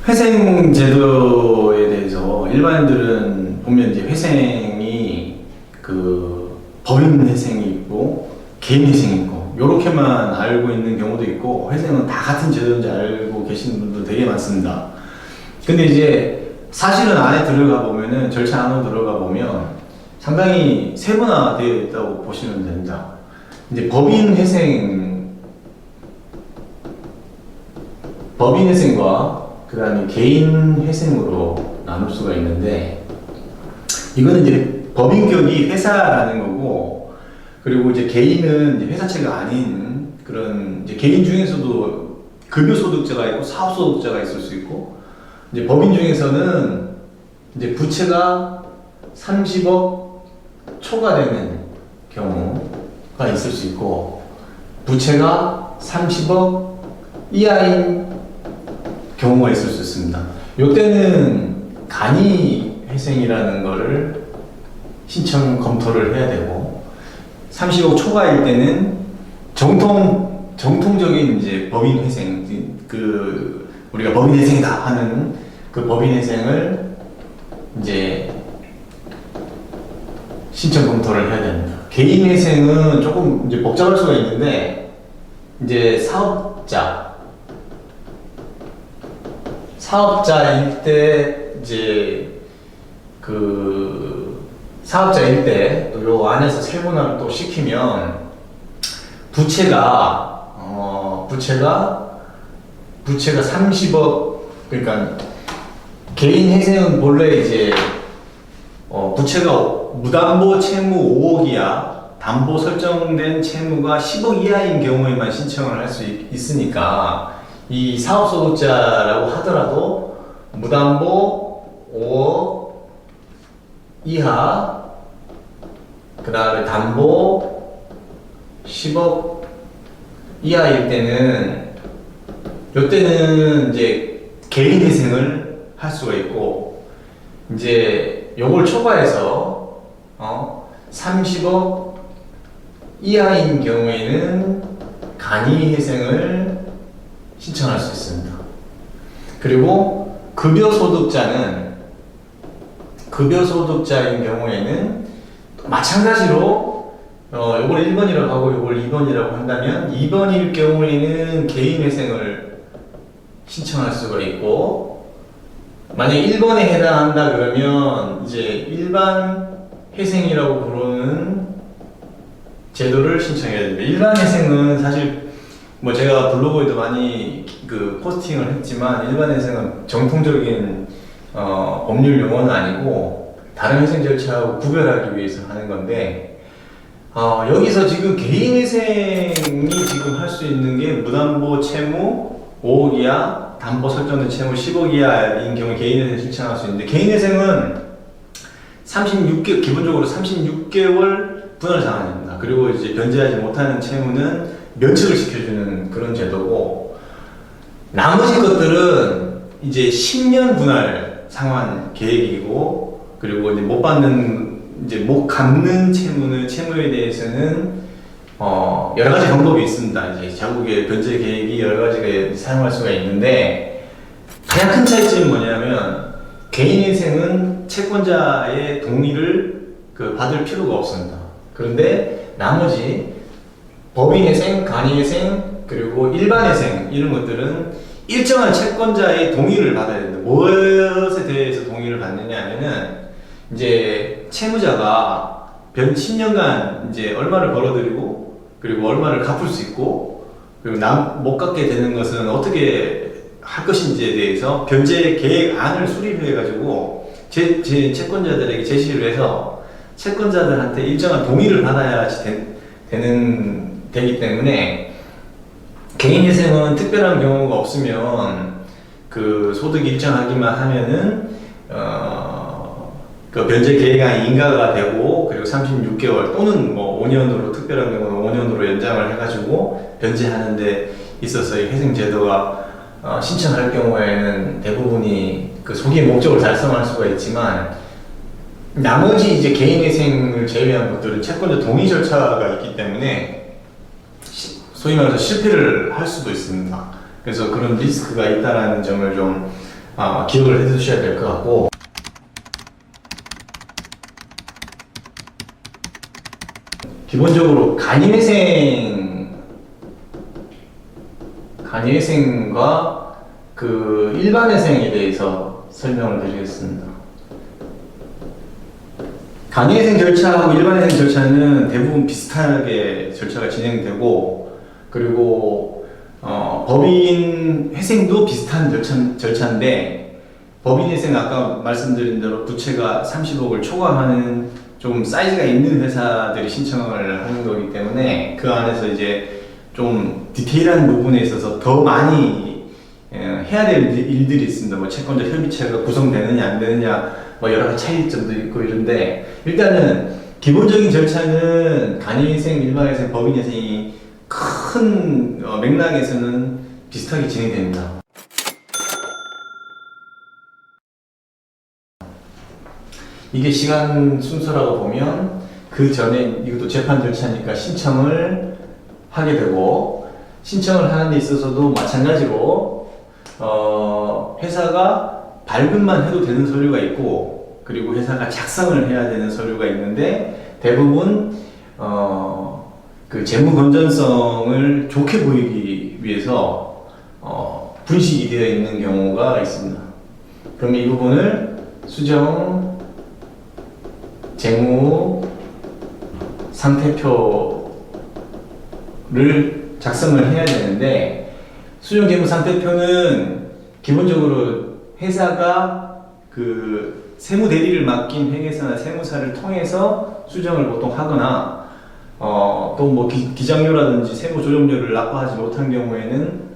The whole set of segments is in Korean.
회생 제도에 대해서 일반인들은 보면 이제 회생이 그 법인 회생이 있고 개인 회생이 있고 요렇게만 알고 있는 경우도 있고, 회생은 다 같은 제도인지 알고 계시는 분도 되게 많습니다. 근데 이제 사실은 안에 들어가 보면은, 절차 안으로 들어가 보면 상당히 세분화되어 있다고 보시면 됩니다. 이제 법인 회생과 그 다음에 개인 회생으로 나눌 수가 있는데, 이거는 이제 법인격이 회사라는 거고, 그리고 이제 개인은 이제 회사체가 아닌 그런 이제 개인 중에서도 급여소득자가 있고 사업소득자가 있을 수 있고, 이제 법인 중에서는 이제 부채가 30억 초과되는 경우가 있을 수 있고, 부채가 30억 이하인 경우가 있을 수 있습니다. 요때는 간이회생이라는 거를 신청 검토를 해야 되고, 30억 초과일 때는 정통적인 이제 법인회생, 그 우리가 법인회생이다 하는 그 법인회생을 이제 신청 검토를 해야 됩니다. 개인회생은 조금 이제 복잡할 수가 있는데, 이제 사업자일 때 이제 그 사업자일 때 또 요 안에서 세분화를 또 시키면 부채가 30억, 그러니까 개인 회생은 본래 이제 부채가 무담보 채무 5억이야 담보 설정된 채무가 10억 이하인 경우에만 신청을 할 수 있으니까, 이 사업소득자라고 하더라도 무담보 5억 이하, 그 다음에 담보 10억 이하일 때는, 요때는 이제 개인 회생을 할 수가 있고, 이제 요걸 초과해서 30억 이하인 경우에는 간이 회생을 신청할 수 있습니다. 그리고 급여소득자인 경우에는 마찬가지로 요걸 1번이라고 하고 요걸 2번이라고 한다면, 2번일 경우에는 개인 회생을 신청할 수가 있고, 만약 1번에 해당한다 그러면 이제 일반 회생이라고 부르는 제도를 신청해야 됩니다. 일반 회생은 사실 뭐 제가 블로그에도 많이 그 포스팅을 했지만, 일반 회생은 정통적인 법률 용어는 아니고 다른 회생 절차하고 구별하기 위해서 하는 건데, 여기서 지금 개인 회생이 지금 할 수 있는 게 무담보 채무 5억 이하, 담보 설정된 채무 10억 이하인 경우에 개인 회생 신청할 수 있는데, 개인 회생은 기본적으로 36개월 분할 상환입니다. 그리고 이제 변제하지 못하는 채무는 면책을 시켜주는 그런 제도고, 나머지 것들은 이제 10년 분할 상환 계획이고, 그리고 이제 못 갚는 채무에 대해서는 여러 가지 방법이 있습니다. 이제 자국의 변제 계획이 여러 가지가 사용할 수가 있는데, 가장 큰 차이점이 뭐냐면, 개인 회생은 채권자의 동의를 받을 필요가 없습니다. 그런데 나머지 법인회생, 간이회생, 그리고 일반회생 이런 것들은 일정한 채권자의 동의를 받아야 된다. 무엇에 대해서 동의를 받느냐 하면은, 이제 채무자가 10년간 이제 얼마를 벌어들이고, 그리고 얼마를 갚을 수 있고, 그리고 못 갚게 되는 것은 어떻게 할 것인지에 대해서 변제 계획안을 수립해 가지고 채권자들에게 제시를 해서 채권자들한테 일정한 동의를 받아야지 되기 때문에, 개인회생은 특별한 경우가 없으면 그 소득이 일정하기만 하면은 그 변제 계획안이 인가가 되고, 그리고 36개월 또는 뭐 5년으로, 특별한 경우는 5년으로 연장을 해가지고 변제하는데 있어서 이 회생 제도가 신청할 경우에는 대부분이 그 소기의 목적을 달성할 수가 있지만, 나머지 이제 개인회생을 제외한 것들은 채권자 동의 절차가 있기 때문에 소위 말해서 실패를 할 수도 있습니다. 그래서 그런 리스크가 있다라는 점을 좀 기억을 해두셔야 될 것 같고, 기본적으로 간이회생과 그 일반회생에 대해서 설명을 드리겠습니다. 간이회생 절차하고 일반회생 절차는 대부분 비슷하게 절차가 진행되고, 그리고 법인 회생도 비슷한 절차인데, 법인 회생 아까 말씀드린 대로 부채가 30억을 초과하는 좀 사이즈가 있는 회사들이 신청을 하는 거기 때문에 그 안에서 이제 좀 디테일한 부분에 있어서 더 많이 해야 될 일들이 있습니다. 뭐 채권자 협의체가 구성되느냐 안 되느냐 뭐 여러 가지 차이점도 있고 이런데, 일단은 기본적인 절차는 간이회생, 일반회생, 법인회생이 큰 맥락에서는 비슷하게 진행됩니다. 이게 시간 순서라고 보면 그 전에 이것도 재판 절차니까 신청을 하게 되고, 신청을 하는 데 있어서도 마찬가지로 회사가 발급만 해도 되는 서류가 있고, 그리고 회사가 작성을 해야 되는 서류가 있는데, 대부분 그 재무 건전성을 좋게 보이기 위해서 분식이 되어 있는 경우가 있습니다. 그럼 이 부분을 수정 재무 상태표를 작성을 해야 되는데, 수정 재무 상태표는 기본적으로 회사가 그 세무 대리를 맡긴 회계사나 세무사를 통해서 수정을 보통 하거나, 또 뭐 기장료라든지 세무 조정료를 납부하지 못한 경우에는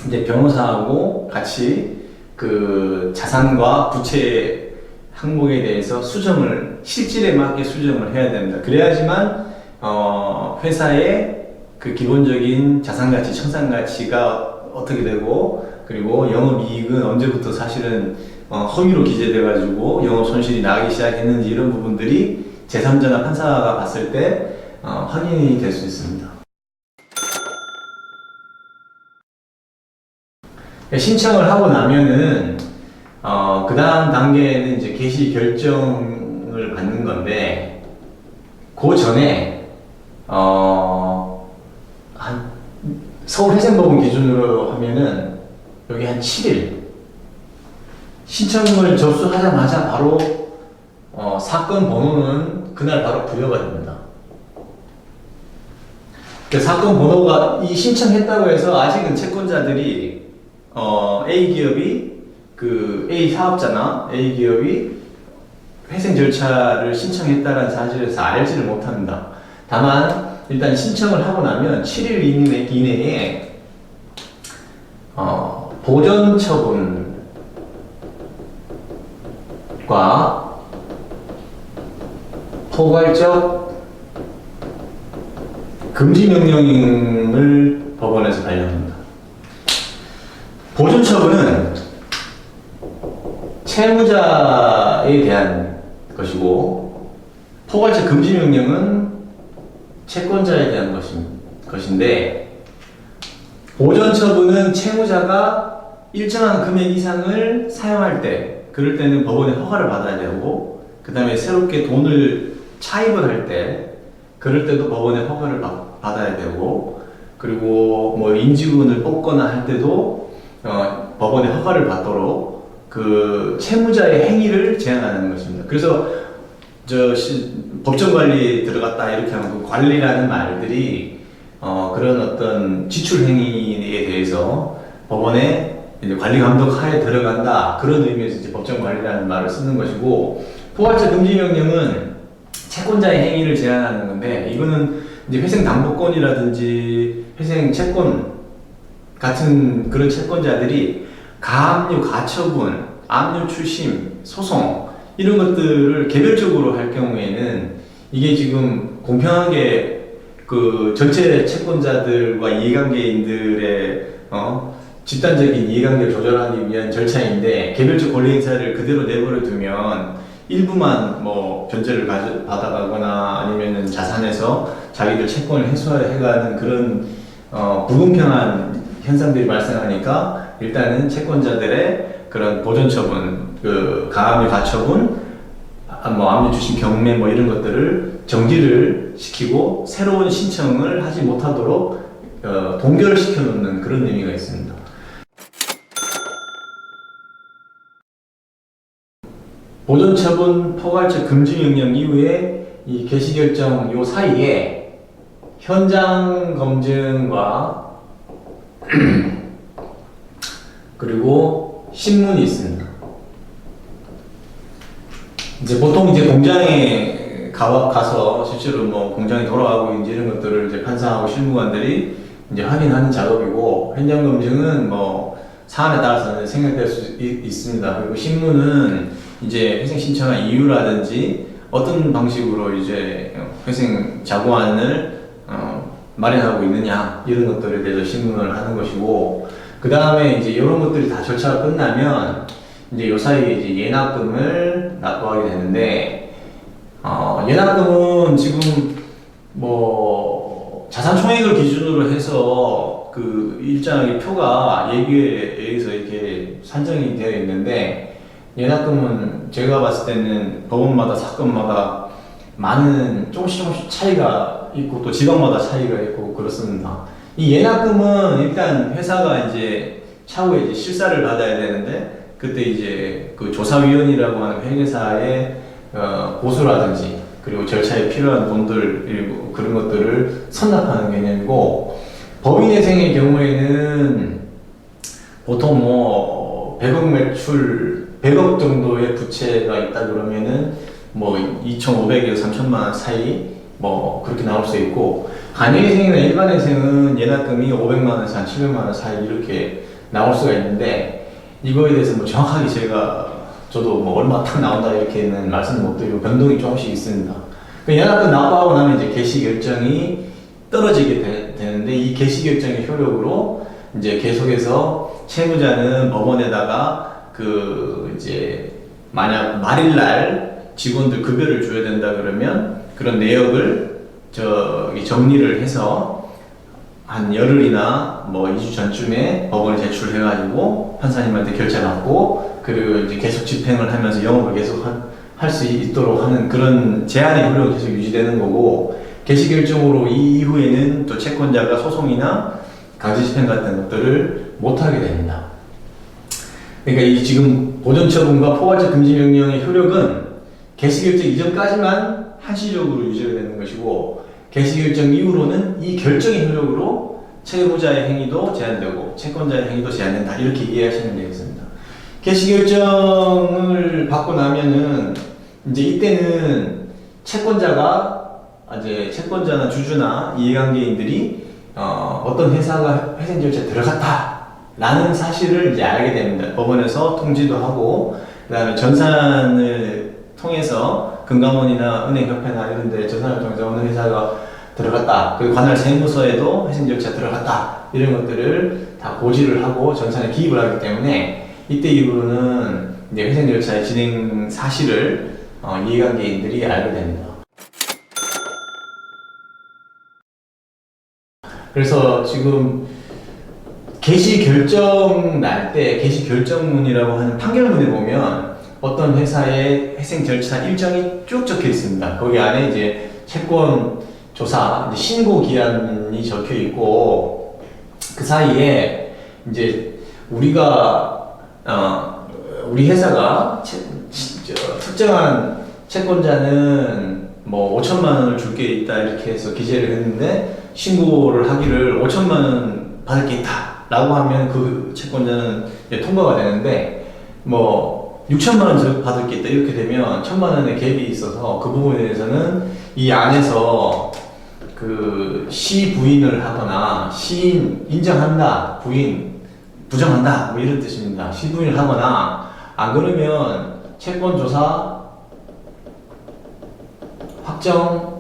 이제 변호사하고 같이 그 자산과 부채 항목에 대해서 수정을 실질에 맞게 수정을 해야 됩니다. 그래야지만 회사의 그 기본적인 자산가치, 청산가치가 어떻게 되고, 그리고 영업이익은 언제부터 사실은 허위로 기재돼 가지고 영업손실이 나기 시작했는지, 이런 부분들이 제3자나 판사가 봤을 때 확인이 될 수 있습니다. 신청을 하고 나면은 그 다음 단계는 이제 개시 결정을 받는 건데, 그 전에 한 서울회생법원 기준으로 하면은 여기 한 7일, 신청을 접수하자마자 바로 사건 번호는 그날 바로 부여가 됩니다. 그 사건 번호가, 이 신청했다고 해서 아직은 채권자들이 A 기업이 그 A 사업자나 A 기업이 회생 절차를 신청했다는 사실에서 알지를 못합니다. 다만 일단 신청을 하고 나면 7일 이내에 보전 처분과 포괄적 금지 명령을 법원에서 발령합니다. 보전 처분은 채무자에 대한 것이고, 포괄적 금지 명령은 채권자에 대한 것인데, 보전 처분은 채무자가 일정한 금액 이상을 사용할 때, 그럴 때는 법원의 허가를 받아야 되고, 그 다음에 새롭게 돈을 차입을 할 때, 그럴 때도 법원의 허가를 받아야 되고, 그리고 뭐 인지분을 뽑거나 할 때도 법원의 허가를 받도록 그 채무자의 행위를 제한하는 것입니다. 그래서 법정 관리에 들어갔다 이렇게 하면 그 관리라는 말들이 그런 어떤 지출 행위에 대해서 법원의 이제 관리 감독 하에 들어간다, 그런 의미에서 이제 법정 관리라는 말을 쓰는 것이고, 포괄적 금지 명령은 채권자의 행위를 제한하는 건데, 이거는 이제 회생 담보권이라든지 회생 채권 같은 그런 채권자들이 가압류, 가처분, 압류 출심, 소송 이런 것들을 개별적으로 할 경우에는 이게 지금 공평하게 그 전체 채권자들과 이해관계인들의 집단적인 이해관계를 조절하기 위한 절차인데, 개별적 권리 행사를 그대로 내버려 두면 일부만 뭐 변제를 받아가거나 아니면은 자산에서 자기들 채권을 해소해가는 그런 불공평한 현상들이 발생하니까, 일단은 채권자들의 그런 보존 처분, 그 가압류 가처분, 뭐 압류 주심 경매 뭐 이런 것들을 정지를 시키고 새로운 신청을 하지 못하도록 동결시켜 놓는 그런 의미가 있습니다. 보존 처분 포괄적 금지 명령 이후에 이 개시 결정 요 사이에 현장 검증과 그리고 신문이 있습니다. 이제 보통 이제 공장에 가서 실제로 뭐 공장이 돌아가고 있는지 이런 것들을 이제 판사하고 실무관들이 이제 확인하는 작업이고, 현장 검증은 뭐 사안에 따라서는 생략될 수 있습니다. 그리고 신문은 이제 회생 신청한 이유라든지 어떤 방식으로 이제 회생 자구안을 마련하고 있느냐 이런 것들에 대해서 신문을 하는 것이고, 그 다음에 이제 이런 것들이 다 절차가 끝나면 이제 요 사이에 이제 예납금을 납부하게 되는데, 예납금은 지금 뭐 자산 총액을 기준으로 해서 그 일정하게 표가 예규에 의해서 이렇게 산정이 되어 있는데, 예납금은 제가 봤을 때는 법원마다 사건마다 많은 조금씩 차이가 있고 또 지방마다 차이가 있고 그렇습니다. 이 예납금은 일단 회사가 이제 차후에 이제 실사를 받아야 되는데, 그때 이제 그 조사위원이라고 하는 회계사의 고수라든지 그리고 절차에 필요한 돈들 그런 것들을 선납하는 개념이고, 법인회생의 경우에는 보통 뭐 100억 매출 100억 정도의 부채가 있다 그러면은 뭐 2,500에서 3천만 원 사이 뭐 그렇게 나올 수 있고, 간이회생이나 일반회생은 예납금이 500만 원에서 한 700만 원 사이 이렇게 나올 수가 있는데, 이거에 대해서 뭐 정확하게 저도 뭐 얼마 딱 나온다 이렇게는 말씀을 못 드리고 변동이 조금씩 있습니다. 예납금 납부하고 나면 이제 개시 결정이 떨어지게 되는데, 이 개시 결정의 효력으로 이제 계속해서 채무자는 법원에다가 그 이제 만약 말일날 직원들 급여를 줘야 된다 그러면 그런 내역을 정리를 해서 한 열흘이나 뭐 2주 전쯤에 법원에 제출해가지고 판사님한테 결제받고, 그리고 이제 계속 집행을 하면서 영업을 계속 할 수 있도록 하는 그런 제한의 효력이 계속 유지되는 거고, 개시 결정으로 이 이후에는 또 채권자가 소송이나 강제 집행 같은 것들을 못하게 됩니다. 그러니까 이 지금 보존 처분과 포괄적 금지 명령의 효력은 개시 결정 이전까지만 한시적으로 유지가 되는 것이고, 개시 결정 이후로는 이 결정의 효력으로 채무자의 행위도 제한되고 채권자의 행위도 제한된다, 이렇게 이해하시면 되겠습니다. 개시 결정을 받고 나면은 이제 이때는 채권자나 주주나 이해관계인들이 어떤 회사가 회생 절차에 들어갔다라는 사실을 이제 알게 됩니다. 법원에서 통지도 하고, 그다음에 전산을 통해서 금감원이나 은행협회나 이런 데 전산을 통해서 어느 회사가 들어갔다, 그리고 관할 세무서에도 회생 절차 들어갔다, 이런 것들을 다 고지를 하고 전산에 기입을 하기 때문에 이때 이후로는 이제 회생 절차의 진행 사실을 이해관계인들이 알게 됩니다. 그래서 지금 개시 결정 날 때 개시 결정문이라고 하는 판결문에 보면 어떤 회사의 회생 절차 일정이 쭉 적혀 있습니다. 거기 안에 이제 채권 조사, 이제 신고 기한이 적혀 있고, 그 사이에 이제 우리 회사가 특정한 채권자는 뭐 5천만 원을 줄 게 있다 이렇게 해서 기재를 했는데, 신고를 하기를 5천만 원 받을 게 있다 라고 하면 그 채권자는 이제 통과가 되는데, 뭐 6천만 원 받을 게 있다 이렇게 되면 1천만 원의 갭이 있어서 그 부분에 대해서는 이 안에서 그 시부인을 하거나 시인 인정한다, 부정한다 뭐 이런 뜻입니다. 시부인을 하거나, 안 그러면 채권조사 확정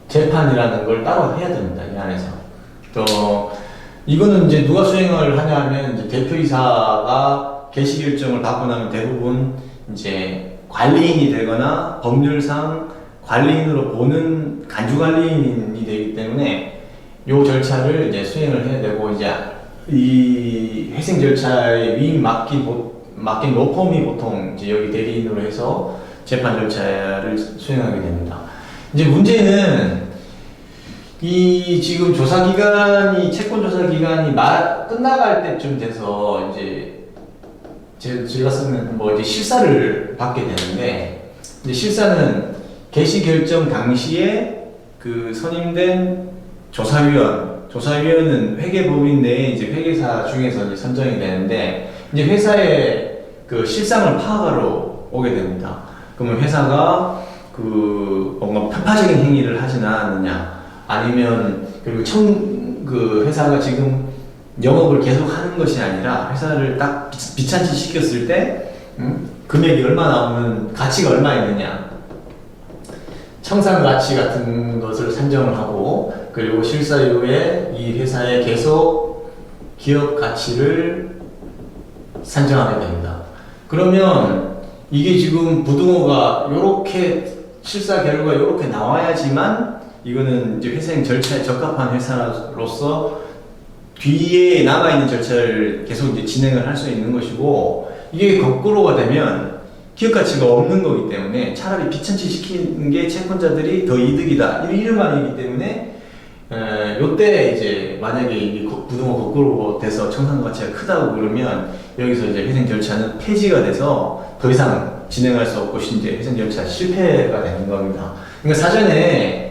재판이라는 걸 따로 해야 됩니다. 이 안에서. 또 이거는 이제 누가 수행을 하냐면, 이제 대표이사가 개시 결정을 받고 나면 대부분 이제 관리인이 되거나 법률상 관리인으로 보는 간주관리인이 되기 때문에 요 절차를 이제 수행을 해야 되고, 이제 이 회생 절차에 위임 맡긴 로펌이 보통 이제 여기 대리인으로 해서 재판 절차를 수행하게 됩니다. 이제 문제는 이 지금 조사 기간이 채권 조사 기간이 끝나갈 때쯤 돼서 이제 제가 쓰는 뭐 이제 실사를 받게 되는데, 이제 실사는 개시 결정 당시에 그 선임된 조사위원은 회계법인 내에 이제 회계사 중에서 이제 선정이 되는데, 이제 회사의 그 실상을 파악하러 오게 됩니다. 그러면 회사가 그 뭔가 편파적인 행위를 하지는 않았느냐, 아니면 그리고 그 회사가 지금 영업을 계속 하는 것이 아니라 회사를 딱 비찬치 시켰을 때 금액이 얼마 나오면 가치가 얼마 있느냐, 청산 가치 같은 것을 산정을 하고, 그리고 실사 이후에 이 회사의 계속 기업 가치를 산정하게 됩니다. 그러면 이게 지금 부등호가 요렇게 실사 결과가 요렇게 나와야지만 이거는 이제 회생 절차에 적합한 회사로서 뒤에 남아있는 절차를 계속 이제 진행을 할 수 있는 것이고, 이게 거꾸로가 되면 기업 가치가 없는 거기 때문에 차라리 비천치 시키는 게 채권자들이 더 이득이다, 이런 말이기 때문에 요때 이제 만약에 이 부등호 거꾸로 돼서 청산 가치가 크다고 그러면 여기서 이제 회생 절차는 폐지가 돼서 더 이상 진행할 수 없고 이제 회생 절차 실패가 되는 겁니다. 그러니까 사전에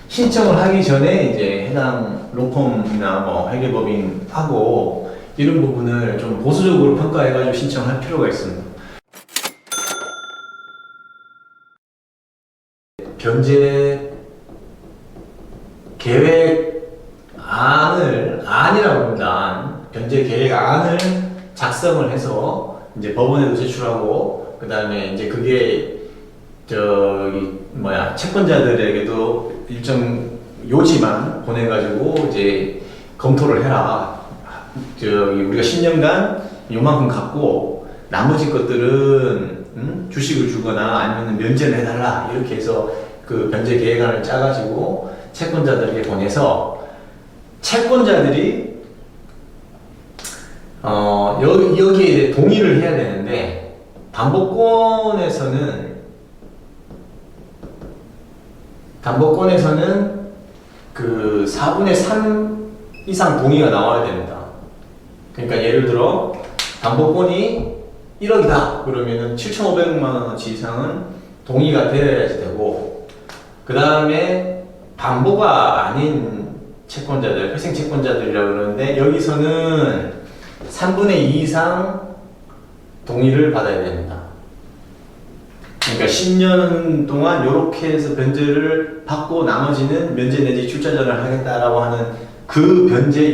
신청을 하기 전에 이제 해당 로펌이나 뭐 회계법인하고 이런 부분을 좀 보수적으로 평가해가지고 신청할 필요가 있습니다. 변제 계획안이라고 합니다. 변제 계획안을 작성을 해서 이제 법원에도 제출하고, 그 다음에 이제 그게 채권자들에게도 일정 요지만 보내가지고 이제 검토를 해라. 우리가 10년간 요만큼 갖고 나머지 것들은 주식을 주거나 아니면 면제를 해달라, 이렇게 해서 그 변제 계획안을 짜가지고 채권자들에게 보내서 채권자들이 여기에 동의를 해야 되는데, 담보권에서는 그 4분의 3 이상 동의가 나와야 됩니다. 그러니까 예를 들어 담보권이 1억이다 그러면은 7,500만 원어치 이상은 동의가 되어야지 되고, 그 다음에 담보가 아닌 채권자들, 회생 채권자들이라고 그러는데, 여기서는 3분의 2 이상 동의를 받아야 됩니다. 그러니까 10년 동안 이렇게 해서 변제를 받고 나머지는 면제 내지 출자전을 하겠다라고 하는 그 변제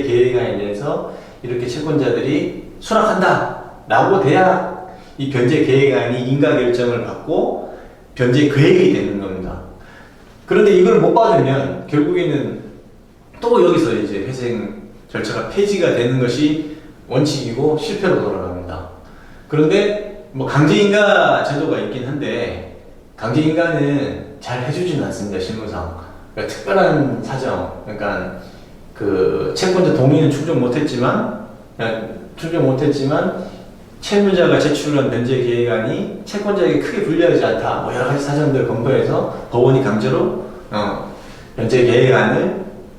계획안에 대해서 이렇게 채권자들이 수락한다 라고 돼야 이 변제 계획안이 인가 결정을 받고 변제 계획이 되는 겁니다. 그런데 이걸 못 받으면 결국에는 또 여기서 이제 회생 절차가 폐지가 되는 것이 원칙이고 실패로 돌아갑니다. 그런데 뭐 강제인가 제도가 있긴 한데, 강제인가는 잘 해주지는 않습니다, 실무상. 그러니까 특별한 사정, 그러니까 그 채권자 동의는 충족 못했지만 채무자가 제출한 변제 계획안이 채권자에게 크게 불리하지 않다, 뭐 여러 가지 사정들을 검토해서 법원이 강제로 변제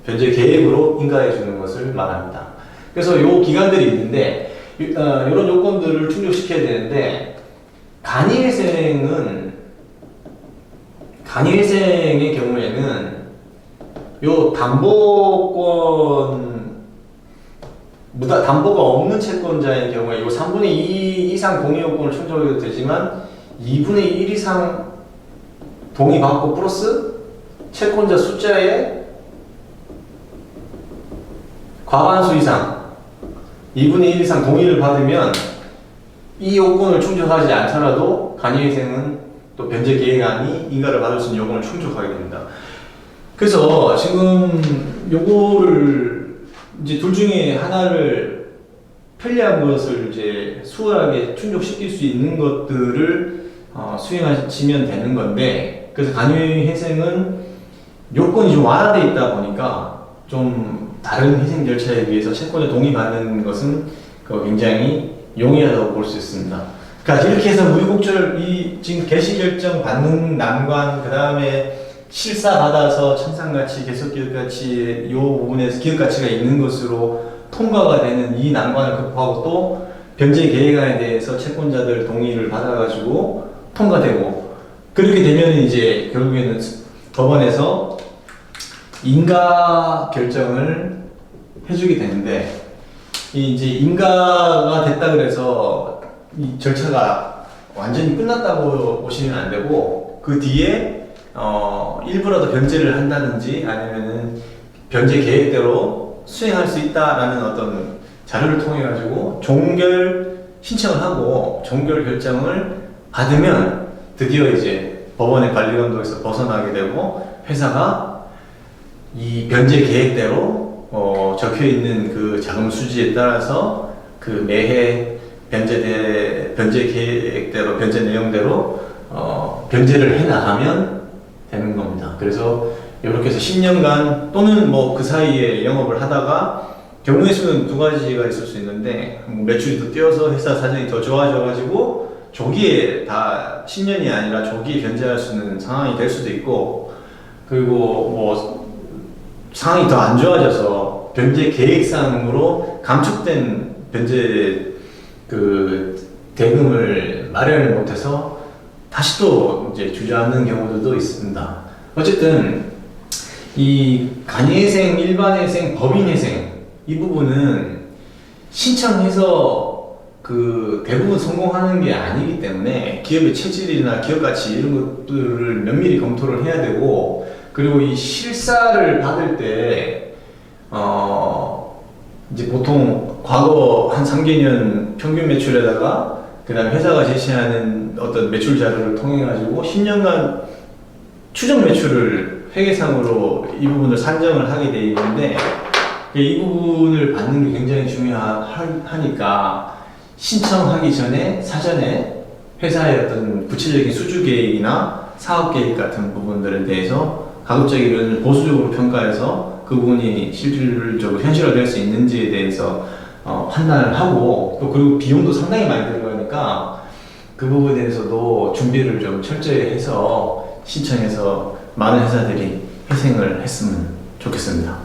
계획으로 인가해 주는 것을 말합니다. 그래서 요 기간들이 있는데, 이런 요건들을 충족시켜야 되는데, 간이회생의 경우에는 요 담보가 없는 채권자의 경우에 요 3분의 2 이상 동의 요건을 충족해도 되지만 2분의 1 이상 동의받고 플러스 채권자 숫자의 과반수 이상 2분의 1 이상 동의를 받으면 이 요건을 충족하지 않더라도 간이회생은 또 변제 계획안이 인가를 받을 수 있는 요건을 충족하게 됩니다. 그래서 지금 요거를 이제 둘 중에 하나를 편리한 것을 이제 수월하게 충족시킬 수 있는 것들을 수행하시면 되는 건데, 그래서 간이회생은 요건이 좀 완화되어 있다 보니까 좀 다른 희생 절차에 비해서 채권자 동의받는 것은 굉장히 용이하다고 볼 수 있습니다. 그러니까 이렇게 해서 우유곡절 이 지금 개시 결정 받는 난관, 그 다음에 실사 받아서 청산가치, 계속기업가치 이 부분에서 기업가치가 있는 것으로 통과가 되는 이 난관을 극복하고 또 변제 계획안에 대해서 채권자들 동의를 받아가지고 통과되고, 그렇게 되면 이제 결국에는 법원에서 인가 결정을 해주게 되는데, 이제 인가가 됐다 그래서 이 절차가 완전히 끝났다고 보시면 안 되고, 그 뒤에 일부라도 변제를 한다든지 아니면은 변제 계획대로 수행할 수 있다라는 어떤 자료를 통해 가지고 종결 신청을 하고 종결 결정을 받으면 드디어 이제 법원의 관리 감독에서 벗어나게 되고, 회사가 이 변제 계획대로 적혀 있는 그 자금 수지에 따라서 그 매해 변제 계획대로, 변제 내용대로 변제를 해 나가면 되는 겁니다. 그래서 이렇게 해서 10년간 또는 뭐 그 사이에 영업을 하다가 경우의 수는 두 가지가 있을 수 있는데, 매출이 더 뛰어서 회사 사정이 더 좋아져가지고 조기에 다 10년이 아니라 조기에 변제할 수 있는 상황이 될 수도 있고, 그리고 뭐 상황이 더 안 좋아져서 변제 계획상으로 감축된 변제 그 대금을 마련을 못해서 다시 또 이제 주저앉는 경우들도 있습니다. 어쨌든 이 간이회생, 일반회생, 법인회생 이 부분은 신청해서 그 대부분 성공하는 게 아니기 때문에 기업의 체질이나 기업 가치 이런 것들을 면밀히 검토를 해야 되고, 그리고 이 실사를 받을 때 이제 보통 과거 한 3개년 평균 매출에다가 그 다음에 회사가 제시하는 어떤 매출 자료를 통해 가지고 10년간 추정 매출을 회계상으로 이 부분을 산정을 하게 돼 있는데, 이 부분을 받는 게 굉장히 중요하니까 신청하기 전에 사전에 회사의 어떤 구체적인 수주 계획이나 사업 계획 같은 부분들에 대해서 가급적이면 보수적으로 평가해서 그 부분이 실질적으로 현실화될 수 있는지에 대해서 판단을 하고, 또 그리고 비용도 상당히 많이 들어가니까 그 부분에 대해서도 준비를 좀 철저히 해서 신청해서 많은 회사들이 회생을 했으면 좋겠습니다.